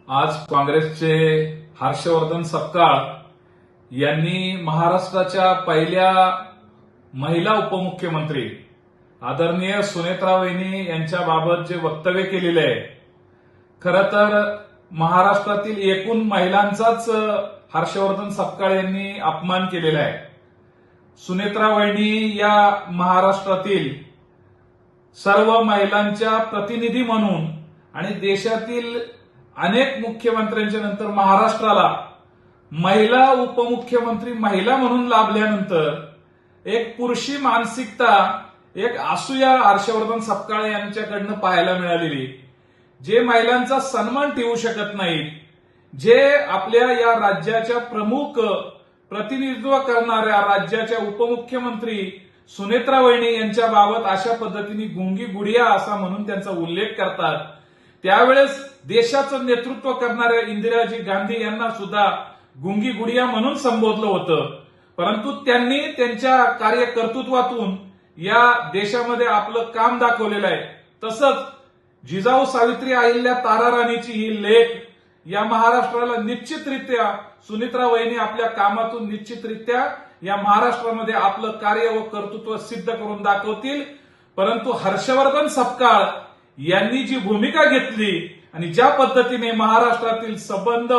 आज काँग्रेसचे हर्षवर्धन सपकाळ यांनी महाराष्ट्राच्या पहिल्या महिला उपमुख्यमंत्री आदरणीय सुनेत्रा वहिनी यांच्याबाबत जे वक्तव्य केलेले आहे, खरं तर महाराष्ट्रातील एकूण महिलांचाच हर्षवर्धन सपकाळ यांनी अपमान केलेला आहे। सुनेत्रा वहिनी या महाराष्ट्रातील सर्व महिलांच्या प्रतिनिधी म्हणून आणि देशातील अनेक मुख्यमंत्र्यांच्या नंतर महाराष्ट्राला महिला उपमुख्यमंत्री महिला म्हणून लाभल्यानंतर एक पुरुषी मानसिकता, एक असूया हर्षवर्धन सपकाळ यांच्याकडनं पाहायला मिळालेली, जे महिलांचा सन्मान ठेवू शकत नाहीत, जे आपल्या या राज्याच्या प्रमुख प्रतिनिधित्व करणाऱ्या राज्याच्या उपमुख्यमंत्री सुनेत्रा वहिनी यांच्या बाबत अशा पद्धतीने गुंगी गुडिया असा म्हणून त्यांचा उल्लेख करतात। त्यावेळेस देशाचं नेतृत्व करणाऱ्या इंदिराजी गांधी यांना सुद्धा गुंगी गुडिया म्हणून संबोधलं होतं, परंतु त्यांनी त्यांच्या कार्यकर्तृत्वातून या देशामध्ये आपलं काम दाखवलेलं आहे। तसंच जिजाऊ सावित्री अहिल्या ताराराणीची ही लेख या महाराष्ट्राला निश्चितरित्या सुनेत्रा वहिनी आपल्या कामातून निश्चितरित्या या महाराष्ट्रामध्ये आपलं कार्य व कर्तृत्व सिद्ध करून दाखवतील। परंतु हर्षवर्धन सपकाळ यांनी जी भूमिका घेतली आणि ज्या पद्धतीने महाराष्ट्रातील संबंध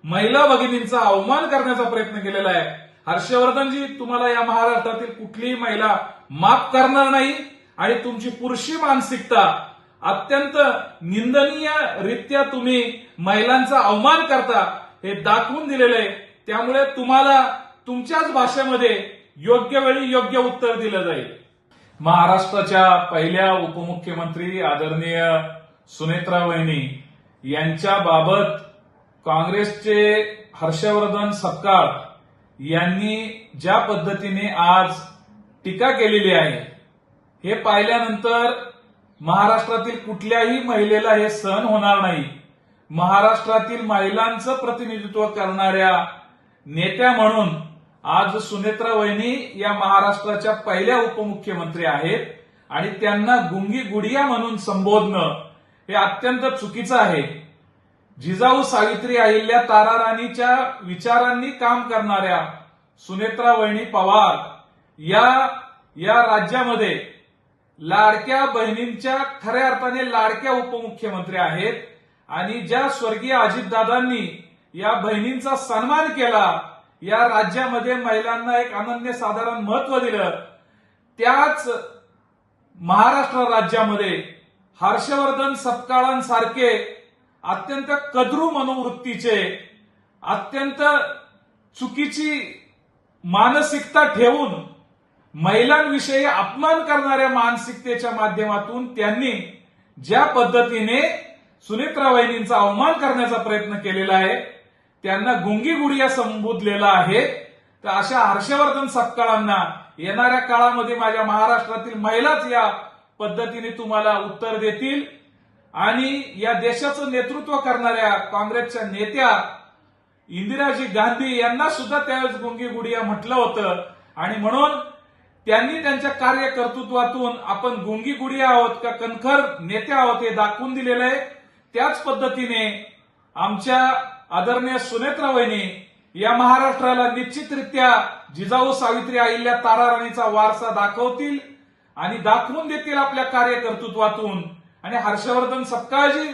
महिला भगिनींचा अवमान करण्याचा प्रयत्न केलेला आहे, हर्षवर्धनजी तुम्हाला या महाराष्ट्रातील कुठलीही महिला माफ करणार नाही आणि तुमची पुरुषी मानसिकता अत्यंत निंदनीय रित्या तुम्ही महिलांचा अवमान करता हे दाखवून दिलेलं आहे। त्यामुळे तुम्हाला तुमच्याच भाषेमध्ये योग्य वेळी योग्य उत्तर दिलं जाईल। महाराष्ट्राच्या पहिल्या उपमुख्यमंत्री आदरणीय सुनेत्रा वहिनी यांच्याबाबत काँग्रेसचे हर्षवर्धन सपकाळ यांनी ज्या पद्धतीने आज टीका केलेली आहे, हे पाहिल्यानंतर महाराष्ट्रातील कुठल्याही महिलेला हे सहन होणार नाही। महाराष्ट्रातील महिलांचं प्रतिनिधित्व करणाऱ्या नेत्या म्हणून आज सुनेत्रा वहिनी या महाराष्ट्राच्या पहिल्या उपमुख्यमंत्री आहेत आणि त्यांना गुंगी गुडिया म्हणून संबोधणं हे अत्यंत चुकीचं आहे। जिजाऊ सावित्री अहिल्या ताराराणीच्या विचारांनी काम करणाऱ्या सुनेत्रा वहिनी पवार या राज्यामध्ये लाडक्या बहिणींच्या खऱ्या अर्थाने लाडक्या उपमुख्यमंत्री आहेत आणि ज्या स्वर्गीय अजितदादांनी या बहिणींचा सन्मान केला, या राज्यामध्ये महिलांना एक अनन्यसाधारण महत्व दिलं, त्याच महाराष्ट्र राज्यामध्ये हर्षवर्धन सपकाळांसारखे अत्यंत कद्रू मनोवृत्तीचे, अत्यंत चुकीची मानसिकता ठेवून महिलांविषयी अपमान करणाऱ्या मानसिकतेच्या माध्यमातून त्यांनी ज्या पद्धतीने सुनेत्रा वहिनींचा अवमान करण्याचा प्रयत्न केलेला आहे, त्यांना गुंगी गुडिया संबोधलेला आहे। तर अशा हर्षवर्धन सपकाळांना येणाऱ्या काळामध्ये माझ्या महाराष्ट्रातील महिलाच या पद्धतीने तुम्हाला उत्तर देतील आणि या देशाचं नेतृत्व करणाऱ्या काँग्रेसच्या नेत्या इंदिराजी गांधी यांना सुद्धा त्यावेळेस गुंगी गुडिया म्हटलं होतं आणि म्हणून त्यांनी त्यांच्या कार्यकर्तृत्वातून आपण गुंगी गुडिया आहोत का कणखर नेते आहोत हे दाखवून दिलेलं आहे। त्याच पद्धतीने आमच्या आदरणीय सुनेत्रा वहिनी या महाराष्ट्राला निश्चितरित्या जिजाऊ सावित्री अहिल्या ताराराणीचा वारसा दाखवतील आणि दाखवून देतील आपल्या कार्यकर्तृत्वातून। आणि हर्षवर्धन सपकाळजी,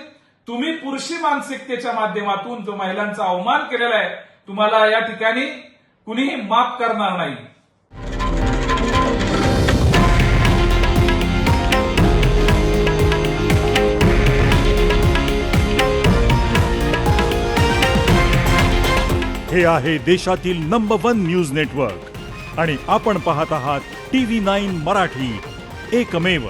तुम्ही पुरुषी मानसिकतेच्या माध्यमातून जो महिलांचा अवमान केलेला आहे, तुम्हाला या ठिकाणी कुणीही माफ करणार नाही। हे आहे देशातील नंबर 1 न्यूज नेटवर्क आणि आपण पाहत आहात TV9 मराठी, एकमेव।